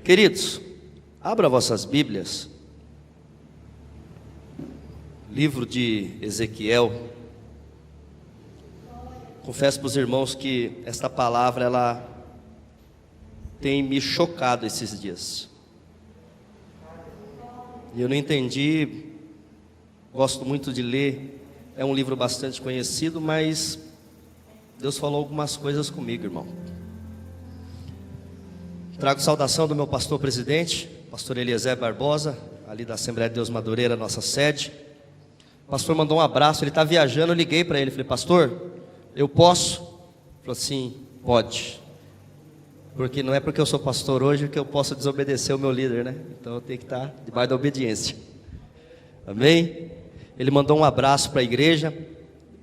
Queridos, abra vossas Bíblias, livro de Ezequiel. Confesso para os irmãos que esta palavra, ela tem me chocado esses dias. E eu não entendi, gosto muito de ler, é um livro bastante conhecido, mas Deus falou algumas coisas comigo, irmão. Trago saudação do meu pastor presidente, pastor Eliezer Barbosa, ali da Assembleia de Deus Madureira, nossa sede. O pastor mandou um abraço, ele está viajando, eu liguei para ele, falei: pastor, eu posso? Ele falou assim: pode. Porque não é porque eu sou pastor hoje que eu posso desobedecer o meu líder, né? Então eu tenho que estar debaixo da obediência. Amém? Ele mandou um abraço para a igreja.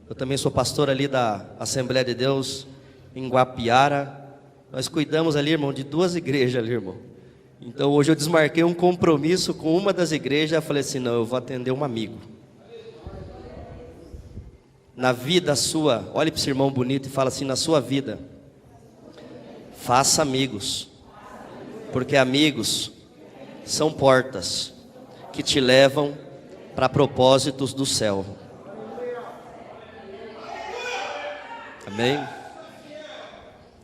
Eu também sou pastor ali da Assembleia de Deus em Guapiara. Nós cuidamos ali, irmão, de 2 igrejas ali, irmão. Então hoje eu desmarquei um compromisso com uma das igrejas. Eu falei assim: não, eu vou atender um amigo. Na vida sua, olhe para esse irmão bonito e fala assim: na sua vida, faça amigos, porque amigos são portas que te levam para propósitos do céu. Amém?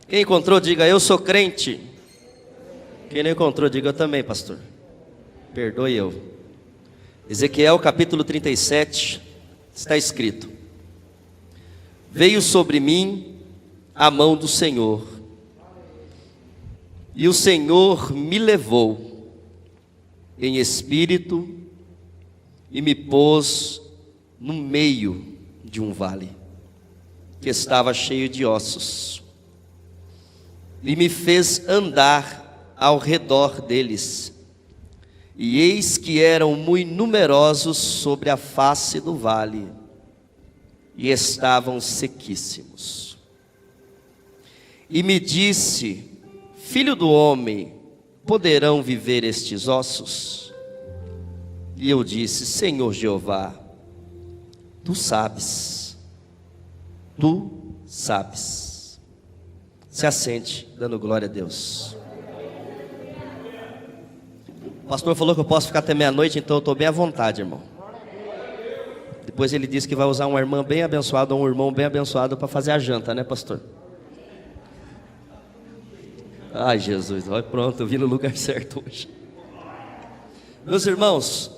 Quem encontrou, diga: eu sou crente. Quem não encontrou, diga: eu também, pastor. Perdoe eu. Ezequiel capítulo 37, está escrito: veio sobre mim a mão do Senhor, e o Senhor me levou em espírito e me pôs no meio de um vale que estava cheio de ossos, e me fez andar ao redor deles, e eis que eram muito numerosos sobre a face do vale, e estavam sequíssimos. E me disse: filho do homem, poderão viver estes ossos? E eu disse: Senhor Jeová, tu sabes. Tu sabes. Se assente, dando glória a Deus. O pastor falou que eu posso ficar até meia-noite, então eu estou bem à vontade, irmão. Depois ele disse que vai usar uma irmã bem abençoada ou um irmão bem abençoado para fazer a janta, né, pastor? Ai, Jesus, olha, pronto, eu vim no lugar certo hoje. Meus irmãos,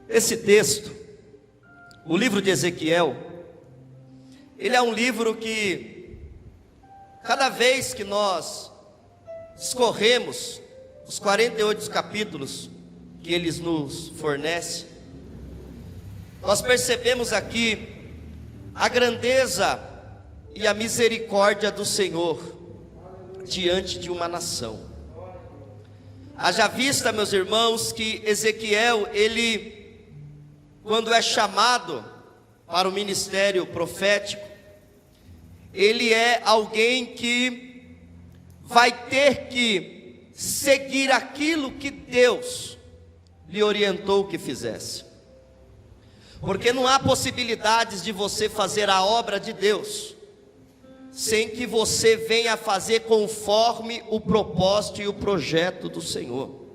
esse texto, o livro de Ezequiel, ele é um livro que, cada vez que nós discorremos os 48 capítulos que eles nos fornecem, nós percebemos aqui a grandeza e a misericórdia do Senhor diante de uma nação. Haja vista, meus irmãos, que Ezequiel, ele, quando é chamado para o ministério profético, ele é alguém que vai ter que seguir aquilo que Deus lhe orientou que fizesse. Porque não há possibilidades de você fazer a obra de Deus sem que você venha fazer conforme o propósito e o projeto do Senhor.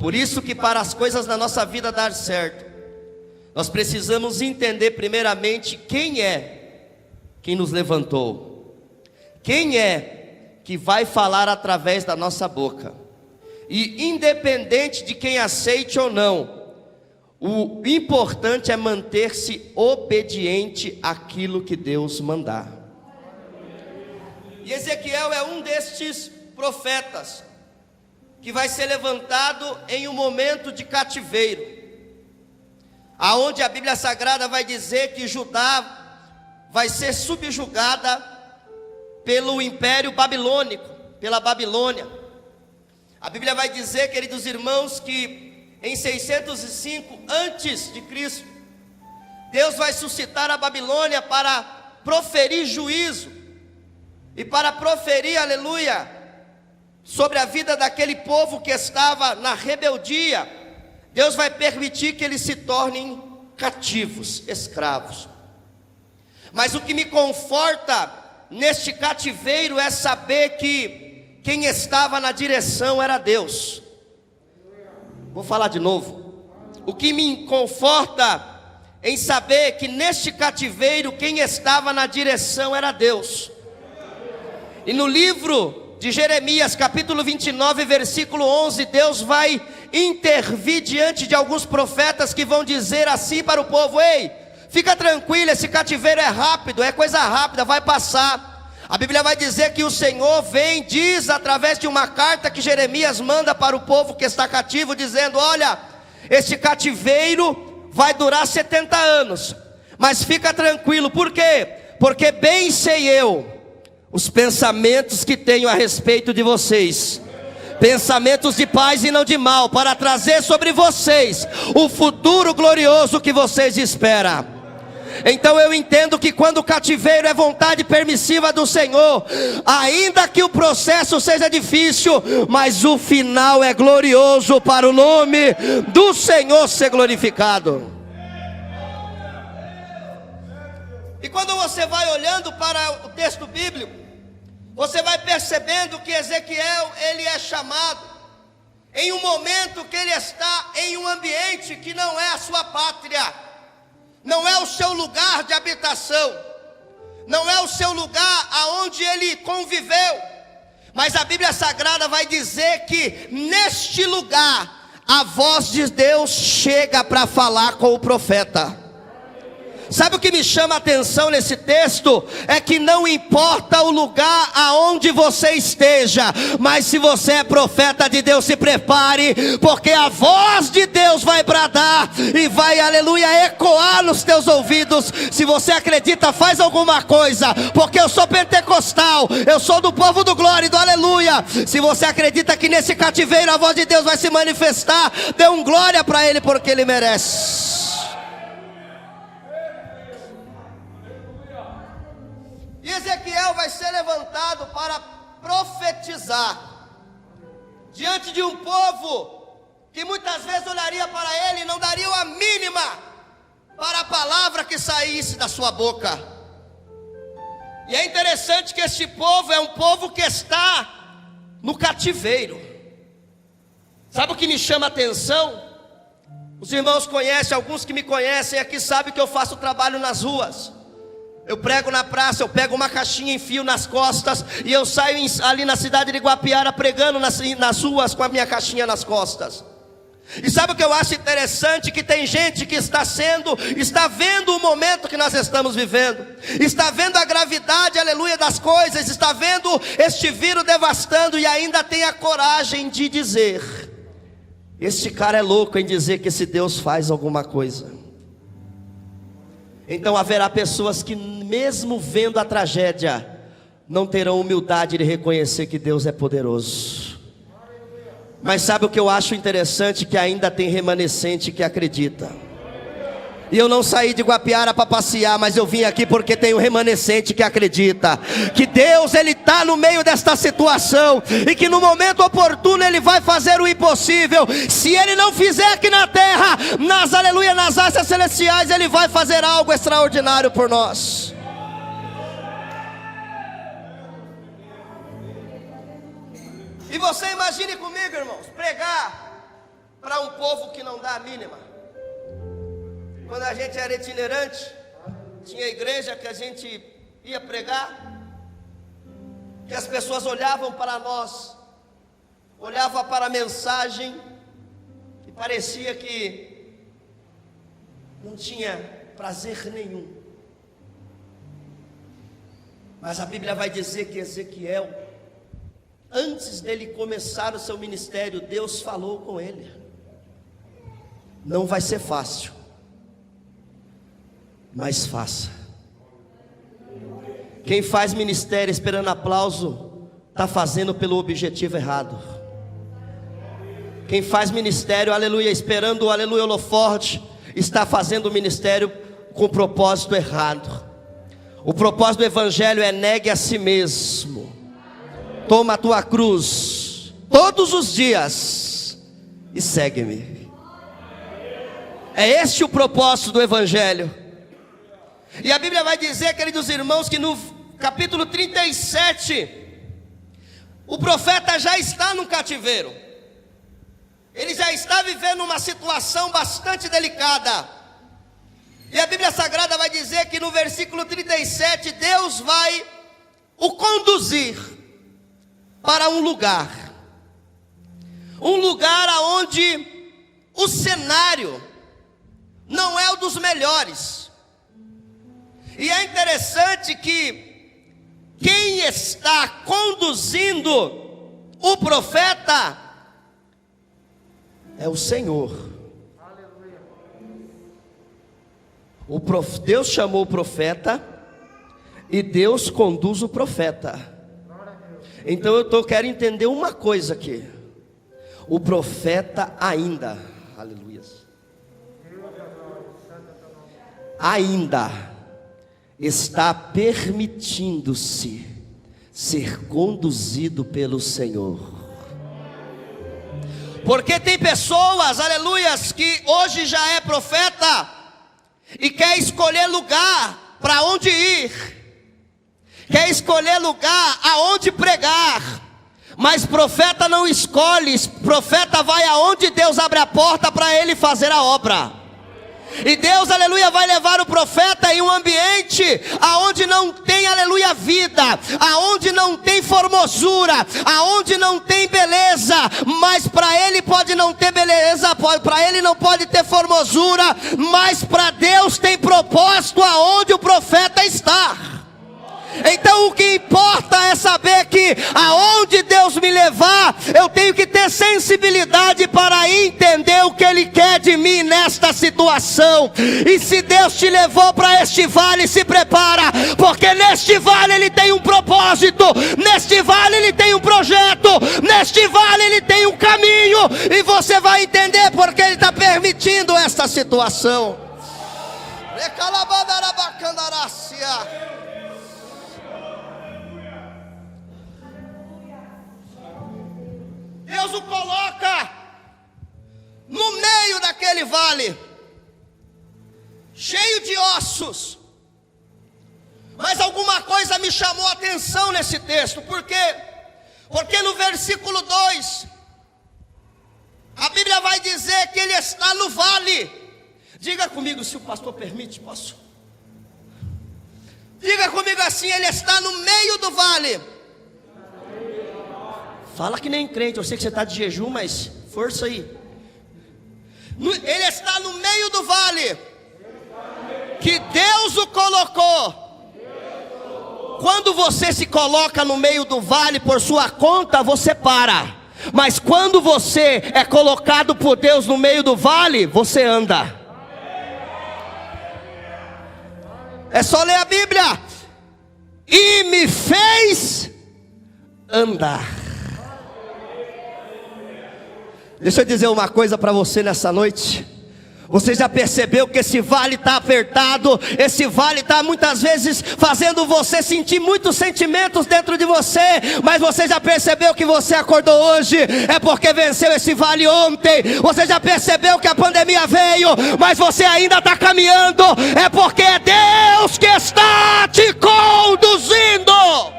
Por isso que para as coisas na nossa vida dar certo, nós precisamos entender primeiramente quem é quem nos levantou, quem é que vai falar através da nossa boca. E independente de quem aceite ou não, o importante é manter-se obediente àquilo que Deus mandar. E Ezequiel é um destes profetas que vai ser levantado em um momento de cativeiro, aonde a Bíblia Sagrada vai dizer que Judá vai ser subjugada pelo Império Babilônico, pela Babilônia. A Bíblia vai dizer, queridos irmãos, que em 605 antes de Cristo, Deus vai suscitar a Babilônia para proferir juízo e para proferir, aleluia, sobre a vida daquele povo que estava na rebeldia. Deus vai permitir que eles se tornem cativos, escravos. Mas o que me conforta neste cativeiro é saber que quem estava na direção era Deus. Vou falar de novo. O que me conforta em saber que neste cativeiro quem estava na direção era Deus. E no livro de Jeremias, capítulo 29, versículo 11, Deus vai intervir diante de alguns profetas que vão dizer assim para o povo: ei, fica tranquilo, esse cativeiro é rápido, é coisa rápida, vai passar. A Bíblia vai dizer que o Senhor vem, diz através de uma carta que Jeremias manda para o povo que está cativo, dizendo: olha, este cativeiro vai durar 70 anos, mas fica tranquilo. Por quê? Porque bem sei eu os pensamentos que tenho a respeito de vocês, pensamentos de paz e não de mal, para trazer sobre vocês o futuro glorioso que vocês esperam. Então eu entendo que quando o cativeiro é vontade permissiva do Senhor, ainda que o processo seja difícil, mas o final é glorioso para o nome do Senhor ser glorificado. E quando você vai olhando para o texto bíblico, você vai percebendo que Ezequiel, ele é chamado em um momento que ele está em um ambiente que não é a sua pátria, não é o seu lugar de habitação, não é o seu lugar aonde ele conviveu. Mas a Bíblia Sagrada vai dizer que neste lugar a voz de Deus chega para falar com o profeta. Sabe o que me chama a atenção nesse texto? É que não importa o lugar aonde você esteja, mas se você é profeta de Deus, se prepare, porque a voz de Deus vai bradar e vai, aleluia, ecoar nos teus ouvidos. Se você acredita, faz alguma coisa, porque eu sou pentecostal, eu sou do povo do glória e do aleluia. Se você acredita que nesse cativeiro a voz de Deus vai se manifestar, dê um glória para Ele, porque Ele merece. E Ezequiel vai ser levantado para profetizar diante de um povo que muitas vezes olharia para ele e não daria a mínima para a palavra que saísse da sua boca. E é interessante que este povo é um povo que está no cativeiro. Sabe o que me chama a atenção? Os irmãos conhecem, alguns que me conhecem aqui sabem que eu faço trabalho nas ruas. Eu prego na praça, eu pego uma caixinha, enfio nas costas e eu saio ali na cidade de Guapiara pregando nas ruas com a minha caixinha nas costas. E sabe o que eu acho interessante? Que tem gente que está vendo o momento que nós estamos vivendo, está vendo a gravidade, aleluia, das coisas, está vendo este vírus devastando e ainda tem a coragem de dizer: este cara é louco em dizer que esse Deus faz alguma coisa. Então haverá pessoas que mesmo vendo a tragédia, não terão humildade de reconhecer que Deus é poderoso. Mas sabe o que eu acho interessante? Que ainda tem remanescente que acredita. E eu não saí de Guapiara para passear, mas eu vim aqui porque tem um remanescente que acredita que Deus, Ele está no meio desta situação, e que no momento oportuno Ele vai fazer o impossível. Se Ele não fizer aqui na terra, aleluia, nas asas celestiais, Ele vai fazer algo extraordinário por nós. E você imagine comigo, irmãos, pregar para um povo que não dá a mínima. Quando a gente era itinerante, tinha igreja que a gente ia pregar, que as pessoas olhavam para nós, olhavam para a mensagem e parecia que não tinha prazer nenhum. Mas a Bíblia vai dizer que Ezequiel, antes dele começar o seu ministério, Deus falou com ele: não vai ser fácil, mas faça. Quem faz ministério esperando aplauso, está fazendo pelo objetivo errado. Quem faz ministério, aleluia, esperando, aleluia, holoforte, está fazendo o ministério com o propósito errado. O propósito do evangelho é: negue a si mesmo, toma a tua cruz todos os dias e segue-me. É este o propósito do evangelho. E a Bíblia vai dizer, queridos irmãos, que no capítulo 37, O profeta já está no cativeiro. Ele já está vivendo uma situação bastante delicada. E a Bíblia Sagrada vai dizer que no versículo 37, Deus vai o conduzir para um lugar aonde o cenário não é o dos melhores. E é interessante que quem está conduzindo o profeta é o Senhor. Deus chamou o profeta e Deus conduz o profeta. Então eu quero entender uma coisa aqui. O profeta ainda, aleluia, ainda está permitindo-se ser conduzido pelo Senhor. Porque tem pessoas, aleluias, que hoje já é profeta e quer escolher lugar para onde ir, quer escolher lugar aonde pregar, mas profeta não escolhe, profeta vai aonde Deus abre a porta para ele fazer a obra. E Deus, aleluia, vai levar o profeta em um ambiente aonde não tem, aleluia, vida, aonde não tem formosura, aonde não tem beleza, mas para ele pode não ter beleza, para ele não pode ter formosura, mas para Deus tem propósito aonde o profeta está. Então o que importa é saber que aonde Deus me levar, eu tenho que ter sensibilidade para entender o que Ele quer de mim nesta situação. E se Deus te levou para este vale, se prepara, porque neste vale Ele tem um propósito, neste vale Ele tem um projeto, neste vale Ele tem um caminho, e você vai entender porque Ele está permitindo esta situação. Deus o coloca no meio daquele vale, cheio de ossos. Mas alguma coisa me chamou a atenção nesse texto. Por quê? Porque no versículo 2, a Bíblia vai dizer que ele está no vale. Diga comigo, se o pastor permite, posso? Diga comigo assim, ele está no meio do vale. Fala que nem crente, eu sei que você está de jejum, mas força aí. Ele está no meio do vale, que Deus o colocou. Quando você se coloca no meio do vale por sua conta, você para. Mas quando você é colocado por Deus no meio do vale, você anda. É só ler a Bíblia. E me fez andar. Deixa eu dizer uma coisa para você nessa noite. Você já percebeu que esse vale está apertado? Esse vale está muitas vezes fazendo você sentir muitos sentimentos dentro de você. Mas você já percebeu que você acordou hoje é porque venceu esse vale ontem. Você já percebeu que a pandemia veio, mas você ainda está caminhando. É porque é Deus que está te conduzindo.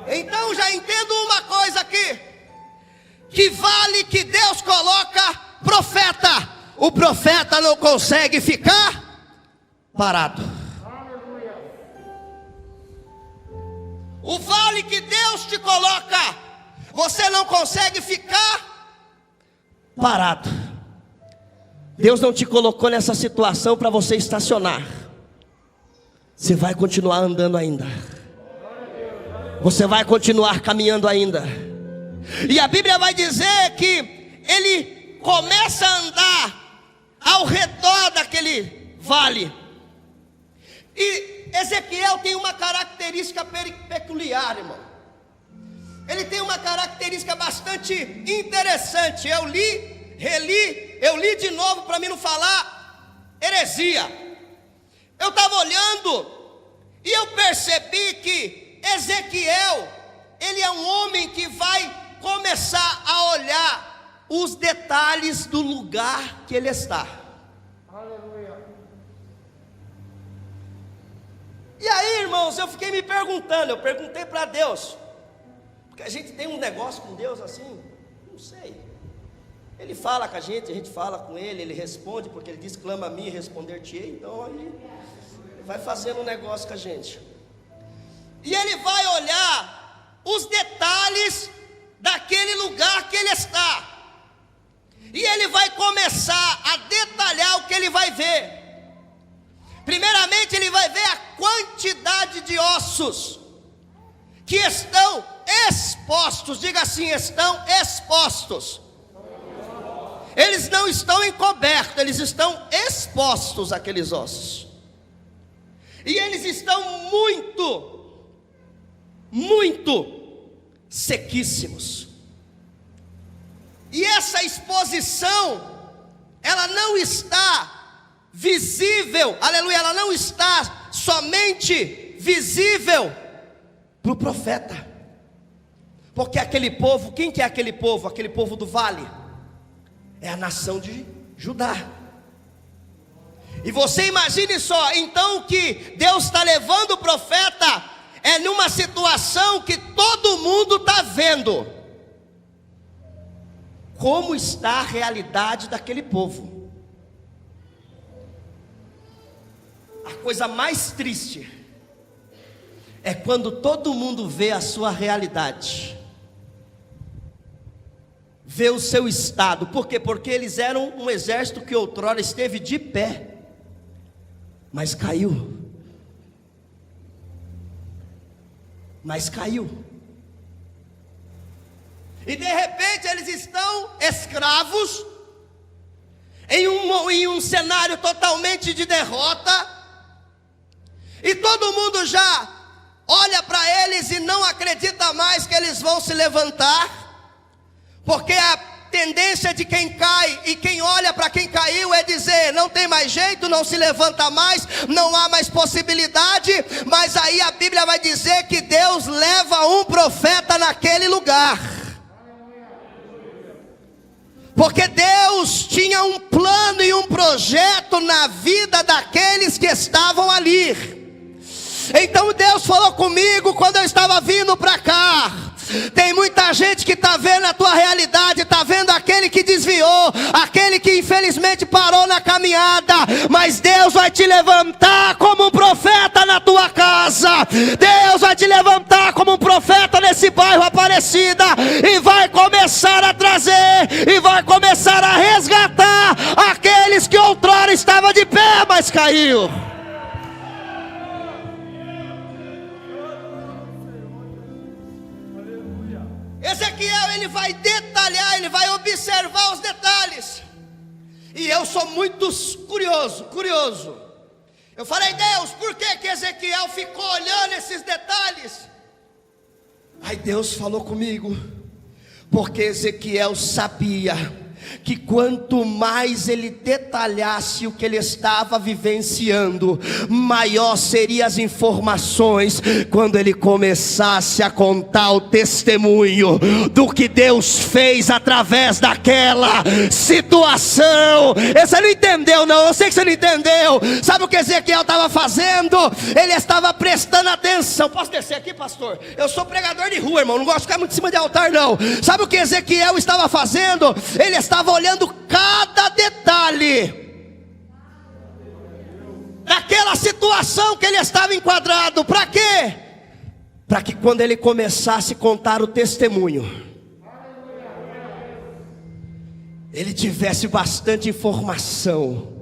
Então já entendo uma coisa aqui, que vale que Deus coloca profeta, o profeta não consegue ficar parado. O vale que Deus te coloca, você não consegue ficar parado. Deus não te colocou nessa situação para você estacionar. Você vai continuar andando ainda. Você vai continuar caminhando ainda. E a Bíblia vai dizer que ele começa a andar ao redor daquele vale. E Ezequiel tem uma característica peculiar, irmão. Ele tem uma característica bastante interessante. Eu li, reli, eu li de novo para mim não falar heresia. Eu estava olhando e eu percebi que Ezequiel, ele é um homem que vai começar a olhar os detalhes do lugar que ele está. Aleluia. irmãos, eu fiquei me perguntando, eu perguntei para Deus, porque a gente tem um negócio com Deus assim, não sei. Ele fala com a gente fala com ele, ele responde, porque ele diz: clama a mim e responder-te-ei. Então ele vai fazendo um negócio com a gente. E ele vai olhar os detalhes daquele lugar que ele está. E ele vai começar a detalhar o que ele vai ver. Primeiramente ele vai ver a quantidade de ossos que estão expostos. Diga assim: estão expostos. Eles não estão encobertos, eles estão expostos, aqueles ossos. E eles estão muito sequíssimos. E essa exposição, ela não está visível, aleluia, ela não está somente visível para o profeta. Porque aquele povo, quem que é aquele povo? Aquele povo do vale é a nação de Judá. E você imagine só, então, que Deus está levando o profeta é numa situação que todo mundo está vendo. Como está a realidade daquele povo? A coisa mais triste é quando todo mundo vê a sua realidade, vê o seu estado. Por quê? Porque eles eram um exército que outrora esteve de pé, mas caiu. E de repente eles estão escravos, em um cenário totalmente de derrota, e todo mundo já olha para eles e não acredita mais que eles vão se levantar, porque a tendência de quem cai e quem olha para quem caiu é dizer: não tem mais jeito, não se levanta mais, não há mais possibilidade. Mas aí a Bíblia vai dizer que Deus leva um profeta naquele lugar, porque Deus tinha um plano e um projeto na vida daqueles que estavam ali. Então Deus falou comigo quando eu estava vindo para cá: tem muita gente que está vendo a tua realidade, está vendo aquele que desviou, aquele que infelizmente parou na caminhada, mas Deus vai te levantar como um profeta na tua casa. Deus vai te levantar como um profeta nesse bairro Aparecida, e vai começar a trazer, e vai começar a resgatar aqueles que outrora estavam de pé, mas caiu. Ezequiel, ele vai detalhar, ele vai observar os detalhes. E eu sou muito curioso. Eu falei: Deus, por que Ezequiel ficou olhando esses detalhes? Aí Deus falou comigo: porque Ezequiel sabia que quanto mais ele detalhasse o que ele estava vivenciando, maior seriam as informações quando ele começasse a contar o testemunho do que Deus fez através daquela situação. Você não entendeu não, eu sei que você não entendeu. Sabe o que Ezequiel estava fazendo? Ele estava prestando atenção. Posso descer aqui, pastor? Eu sou pregador de rua, irmão, não gosto de ficar muito em cima de altar não. Sabe o que Ezequiel estava fazendo? Ele estava olhando cada detalhe daquela situação que ele estava enquadrado. Para quê? Para que quando ele começasse a contar o testemunho, ele tivesse bastante informação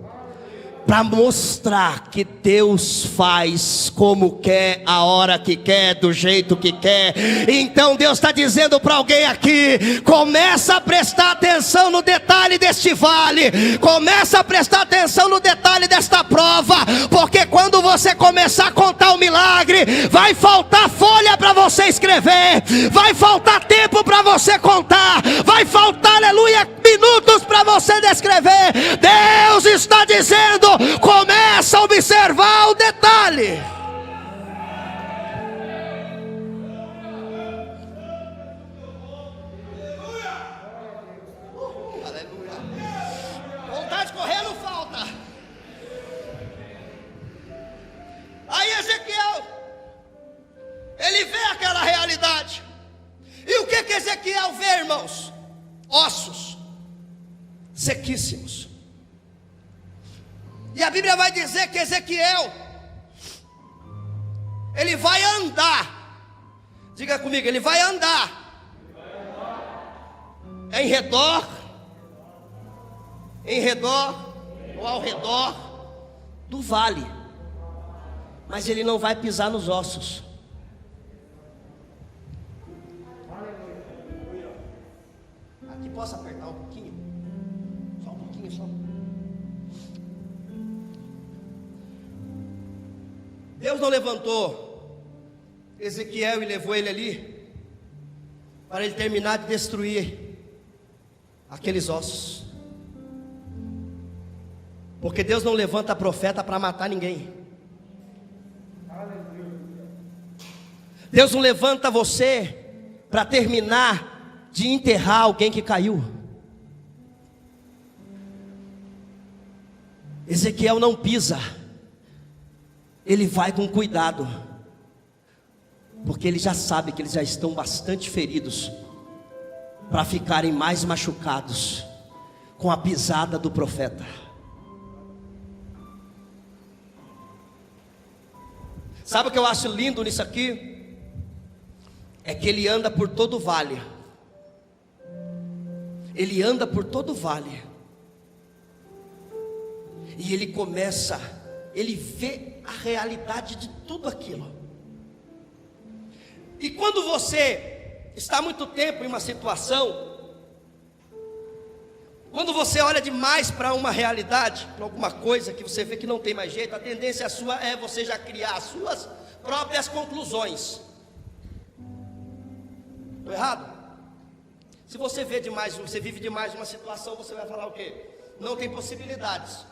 para mostrar que Deus faz como quer, a hora que quer, do jeito que quer. Então Deus está dizendo para alguém aqui: começa a prestar atenção no detalhe deste vale, começa a prestar atenção no detalhe desta prova, porque quando você começar a contar o milagre, vai faltar folha para você escrever, vai faltar tempo para você contar, vai faltar, aleluia, minutos para você descrever. Deus está dizendo: começa a observar o detalhe. Aleluia. Vontade de correr não falta. Aí Ezequiel Ezequiel vê, irmãos, ossos sequíssimos. E a Bíblia vai dizer que Ezequiel, ele vai andar. Diga comigo, ele vai andar em redor ou ao redor do vale, mas ele não vai pisar nos ossos. Aqui posso apertar um pouquinho? Só um pouquinho, só. Deus não levantou Ezequiel e levou ele ali para ele terminar de destruir aqueles ossos. Porque Deus não levanta profeta para matar ninguém. Deus não levanta você para terminar de enterrar alguém que caiu. Ezequiel não pisa, ele vai com cuidado, porque ele já sabe que eles já estão bastante feridos para ficarem mais machucados com a pisada do profeta. Sabe o que eu acho lindo nisso aqui? É que ele anda por todo o vale. Ele anda por todo o vale. E ele começa, ele vê a realidade de tudo aquilo. E quando você está muito tempo em uma situação, quando você olha demais para uma realidade, para alguma coisa que você vê que não tem mais jeito, a tendência sua é você já criar as suas próprias conclusões. Estou errado? Se você vê demais, você vive demais uma situação, você vai falar o quê? Não tem possibilidades.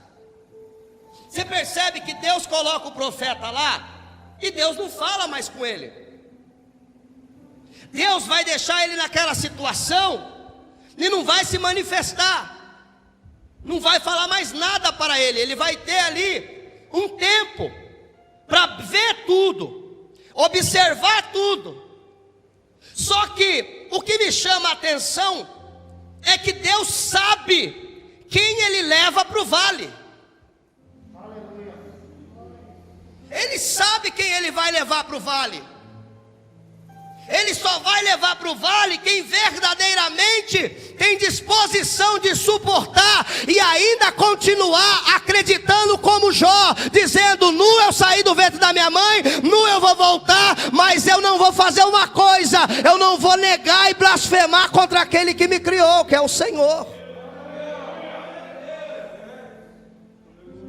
Você percebe que Deus coloca o profeta lá e Deus não fala mais com ele. Deus vai deixar ele naquela situação e não vai se manifestar, não vai falar mais nada para ele. Ele vai ter ali um tempo para ver tudo, observar tudo. Só que o que me chama a atenção é que Deus sabe quem ele leva para o vale. Ele sabe quem ele vai levar para o vale. Ele só vai levar para o vale quem verdadeiramente tem disposição de suportar e ainda continuar acreditando como Jó, dizendo: nu eu saí do ventre da minha mãe, nu eu vou voltar, mas eu não vou fazer uma coisa, eu não vou negar e blasfemar contra aquele que me criou, que é o Senhor.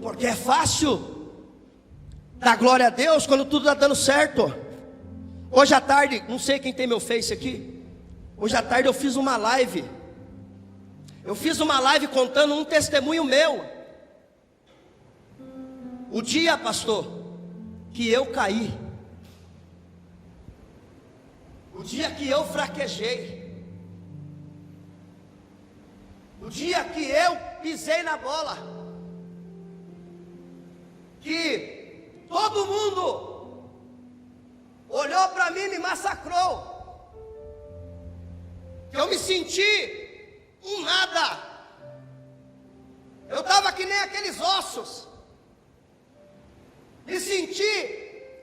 Porque é fácil dar glória a Deus quando tudo está dando certo. Hoje à tarde, não sei quem tem meu Face aqui, hoje à tarde eu fiz uma live. Eu fiz uma live contando um testemunho meu. O dia, pastor, que eu caí, o dia que eu fraquejei, o dia que eu pisei na bola, que todo mundo olhou para mim e me massacrou, que eu me senti um nada, eu estava que nem aqueles ossos, me senti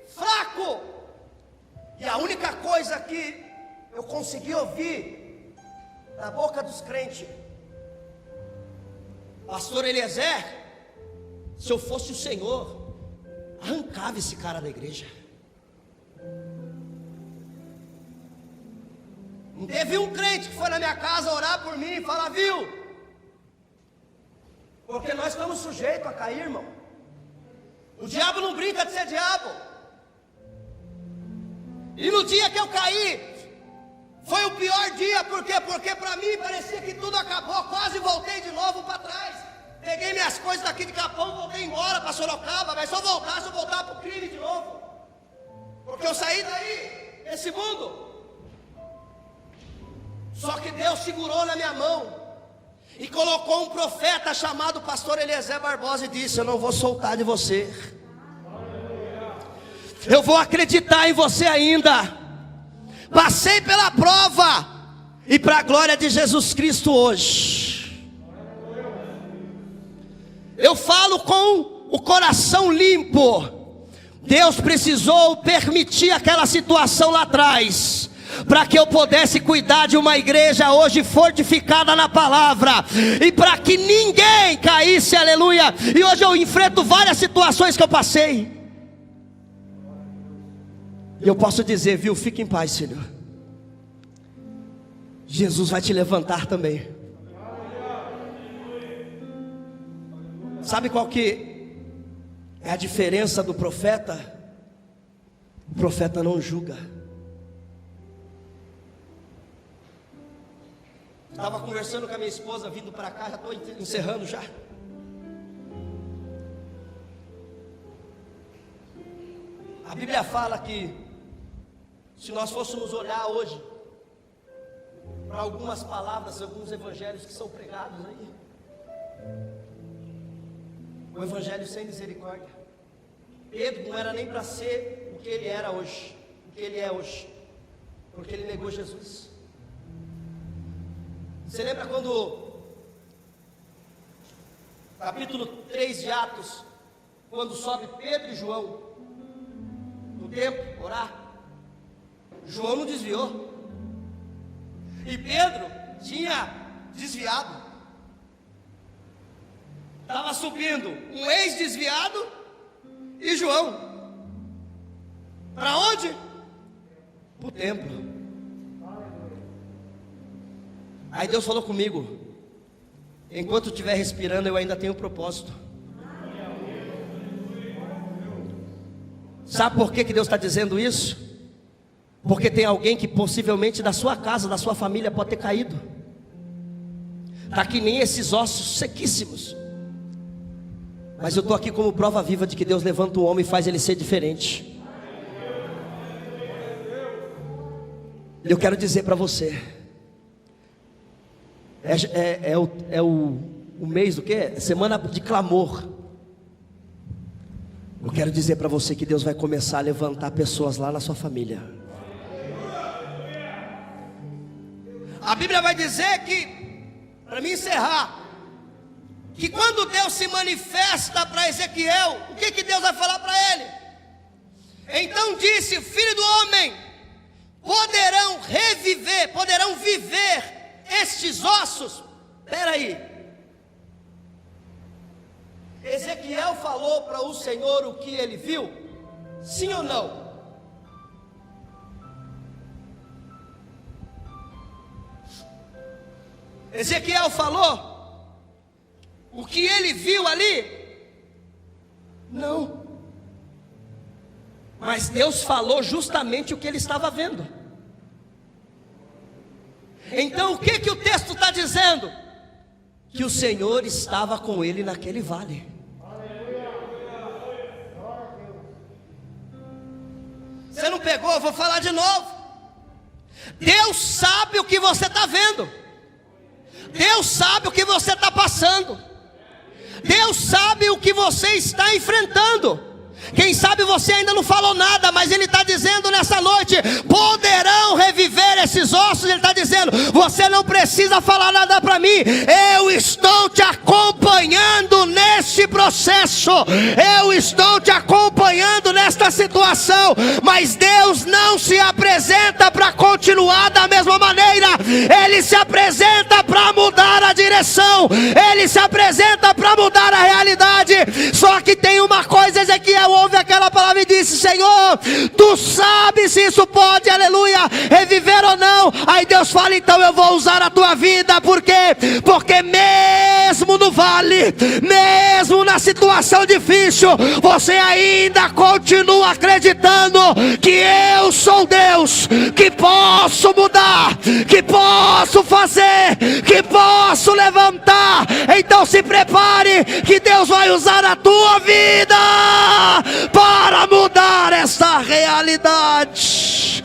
fraco, e a única coisa que eu consegui ouvir da boca dos crentes: pastor Eliezer, se eu fosse o Senhor, arrancava esse cara da igreja. Teve um crente que foi na minha casa orar por mim e falar: viu? Porque nós estamos sujeitos a cair, irmão. O diabo não brinca de ser diabo. E no dia que eu caí, foi o pior dia. Por quê? Porque para mim parecia que tudo acabou. Quase voltei de novo para trás. Peguei minhas coisas daqui de Capão, voltei embora para Sorocaba. Mas se eu voltar para o crime de novo. Porque eu saí daí, desse mundo. Só que Deus segurou na minha mão e colocou um profeta chamado pastor Eliezer Barbosa e disse: eu não vou soltar de você, eu vou acreditar em você ainda. Passei pela prova E para a glória de Jesus Cristo hoje, eu falo com o coração limpo. Deus precisou permitir aquela situação lá atrás, para que eu pudesse cuidar de uma igreja hoje fortificada na palavra, e para que ninguém caísse, aleluia. E hoje eu enfrento várias situações que eu passei, e eu posso dizer, viu, fique em paz, Senhor, Jesus vai te levantar também. Sabe qual que é a diferença do profeta? O profeta não julga. Estava conversando com a minha esposa, vindo para cá, já estou encerrando já. A Bíblia fala que, se nós fôssemos olhar hoje para algumas palavras, alguns evangelhos que são pregados aí, o evangelho sem misericórdia. Pedro não era nem para ser o que ele era hoje, o que ele é hoje, porque ele negou Jesus. Você lembra quando, capítulo 3 de Atos, quando sobe Pedro e João no templo orar? João não desviou, e Pedro tinha desviado. Estava subindo um ex-desviado e João. Para onde? Para o templo. Aí Deus falou comigo: enquanto eu estiver respirando, eu ainda tenho propósito. Sabe por que Deus está dizendo isso? Porque tem alguém que possivelmente da sua casa, da sua família, pode ter caído. Está que nem esses ossos sequíssimos. Mas eu estou aqui como prova viva de que Deus levanta um homem e faz ele ser diferente. Eu quero dizer para você, o mês do quê? Semana de clamor. Eu quero dizer para você que Deus vai começar a levantar pessoas lá na sua família. A Bíblia vai dizer que, para me encerrar, que quando Deus se manifesta para Ezequiel, o que Deus vai falar para ele? Então disse: filho do homem, poderão viver estes ossos? Espera aí, Ezequiel falou para o Senhor o que ele viu? Sim ou não? Ezequiel falou o que ele viu ali? Não. Mas Deus falou justamente o que ele estava vendo. Então o que o texto está dizendo? Que o Senhor estava com ele naquele vale. Você não pegou? Eu vou falar de novo. Deus sabe o que você está vendo. Deus sabe o que você está passando. Deus sabe o que você está enfrentando. Quem sabe você ainda não falou nada, mas Ele está dizendo nessa noite: poderão reviver esses ossos. Ele está dizendo: você não precisa falar nada para mim, eu estou te acompanhando neste processo, eu estou te acompanhando nesta situação. Mas Deus não se apresenta para continuar da mesma maneira, Ele se apresenta para mudar a direção, Ele se apresenta para mudar a realidade. Só que tem uma coisa, Ezequiel ouve aquela palavra e disse: Senhor, tu sabes se isso pode, aleluia, reviver ou não. Aí Deus fala: então eu vou usar a tua vida. Por quê? Porque mesmo no vale, mesmo na situação difícil, você ainda continua acreditando que eu sou Deus, que posso mudar, que posso fazer, que posso levantar. Então se prepare, que Deus vai usar a tua vida para mudar esta realidade.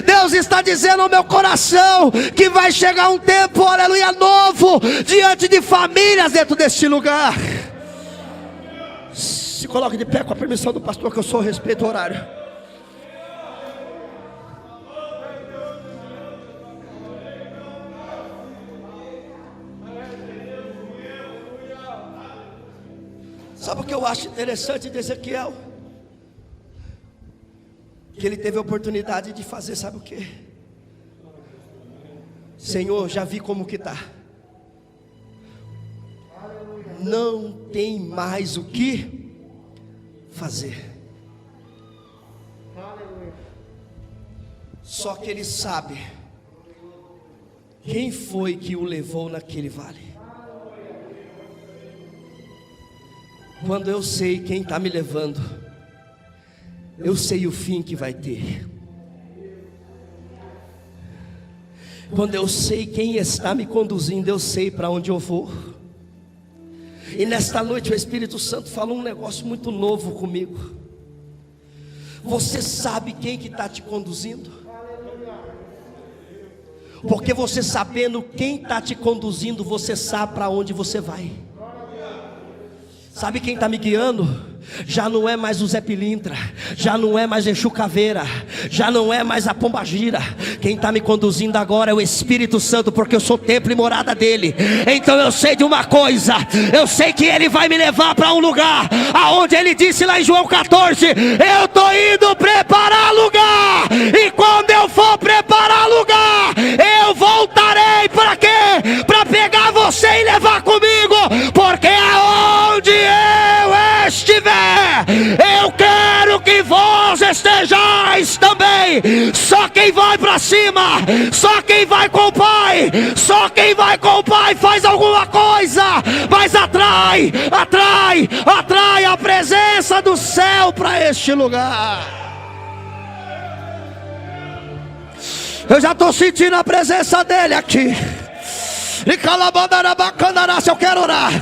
Deus está dizendo ao meu coração que vai chegar um tempo, aleluia, novo diante de famílias dentro deste lugar. Se coloque de pé com a permissão do pastor, que eu sou respeito ao horário. Sabe o que eu acho interessante de Ezequiel? Que ele teve a oportunidade de fazer, sabe o que? Senhor, já vi como que está. Não tem mais o que fazer. Só que ele sabe quem foi que o levou naquele vale. Quando eu sei quem está me levando, eu sei o fim que vai ter. Quando eu sei quem está me conduzindo, eu sei para onde eu vou. E nesta noite o Espírito Santo falou um negócio muito novo comigo. Você sabe quem que está te conduzindo? Porque você sabendo quem está te conduzindo, você sabe para onde você vai. Sabe quem está me guiando? Já não é mais o Zé Pilintra, já não é mais Exu Caveira, já não é mais a Pombagira. Quem está me conduzindo agora é o Espírito Santo, porque eu sou templo e morada dele. Então eu sei de uma coisa, eu sei que ele vai me levar para um lugar aonde ele disse lá em João 14: eu estou indo preparar lugar, e quando eu for preparar lugar, eu voltarei para quê? Para pegar você e levar comigo, porque aonde eu estiver, eu quero que vós estejais também. Só quem vai para cima, só quem vai com o Pai, só quem vai com o Pai faz alguma coisa, mas atrai a presença do céu para este lugar. Eu já estou sentindo a presença dele aqui. E eu quero orar.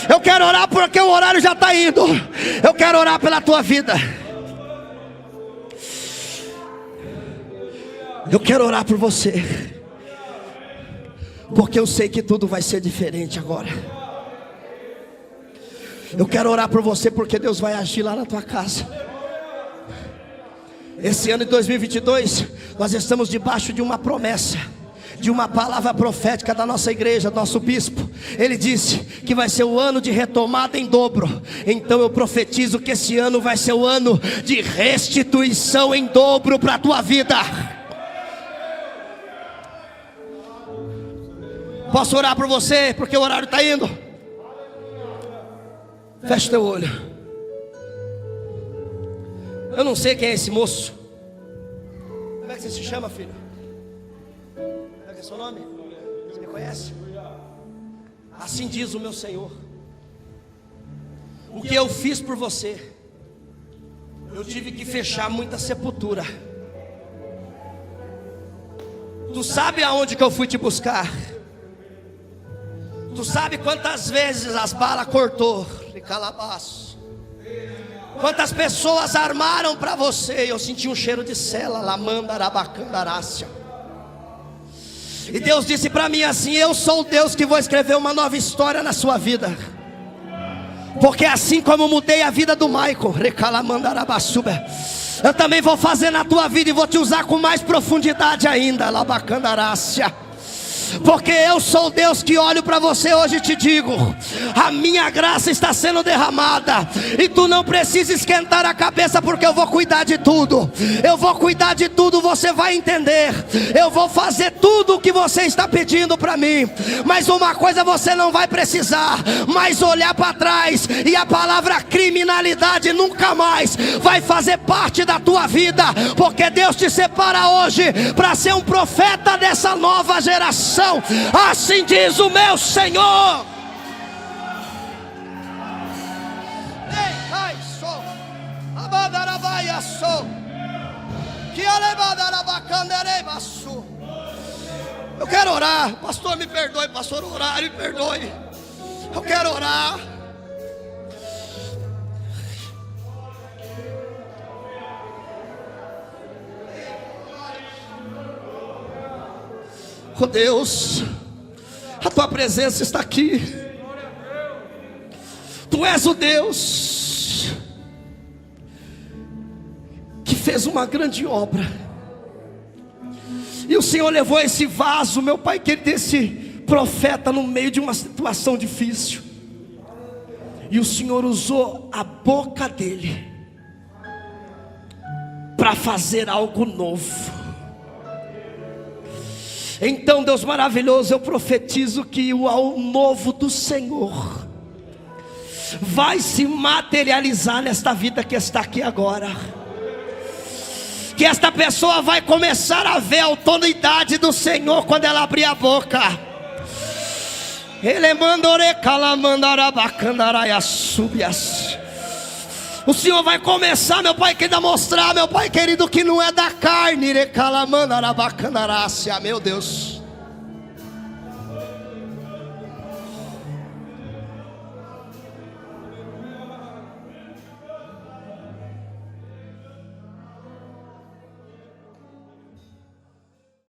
Eu quero orar porque o horário já está indo. Eu quero orar pela tua vida. Eu quero orar por você, porque eu sei que tudo vai ser diferente agora. Eu quero orar por você porque Deus vai agir lá na tua casa. Esse ano de 2022 nós estamos debaixo de uma promessa, de uma palavra profética da nossa igreja, do nosso bispo. Ele disse que vai ser o ano de retomada em dobro. Então eu profetizo que esse ano vai ser o ano de restituição em dobro para a tua vida. Posso orar por você, porque o horário está indo? Fecha teu olho. Eu não sei quem é esse moço. Como é que você se chama, filho? Qual é seu nome? Você me conhece? Assim diz o meu Senhor: o que eu fiz por você, eu tive que fechar muita sepultura. Tu sabe aonde que eu fui te buscar? Tu sabe quantas vezes as balas cortou de calabaço? Quantas pessoas armaram para você? Eu senti um cheiro de cela, lamanda, arabacandarácia. E Deus disse para mim assim: eu sou o Deus que vou escrever uma nova história na sua vida. Porque assim como eu mudei a vida do Michael, eu também vou fazer na tua vida e vou te usar com mais profundidade ainda, labacandarácia. Porque eu sou Deus que olho para você hoje e te digo: a minha graça está sendo derramada, e tu não precisa esquentar a cabeça, porque eu vou cuidar de tudo. Eu vou cuidar de tudo, você vai entender. Eu vou fazer tudo o que você está pedindo para mim. Mas uma coisa você não vai precisar mais olhar para trás, e a palavra criminalidade nunca mais vai fazer parte da tua vida, porque Deus te separa hoje para ser um profeta dessa nova geração. Assim diz o meu Senhor. Eu quero orar. Pastor, me perdoe. Pastor, horário, me perdoe. Eu quero orar. Oh Deus, a tua presença está aqui. Tu és o Deus fez uma grande obra. E o Senhor levou esse vaso, meu Pai querido, desse profeta no meio de uma situação difícil. E o Senhor usou a boca dele para fazer algo novo. Então, Deus maravilhoso, eu profetizo que o novo do Senhor vai se materializar nesta vida que está aqui agora. Que esta pessoa vai começar a ver a autoridade do Senhor quando ela abrir a boca. Ele mandore calamandarabacandaraia subias. O Senhor vai começar, meu Pai querido, a mostrar, meu Pai querido, que não é da carne, meu Deus.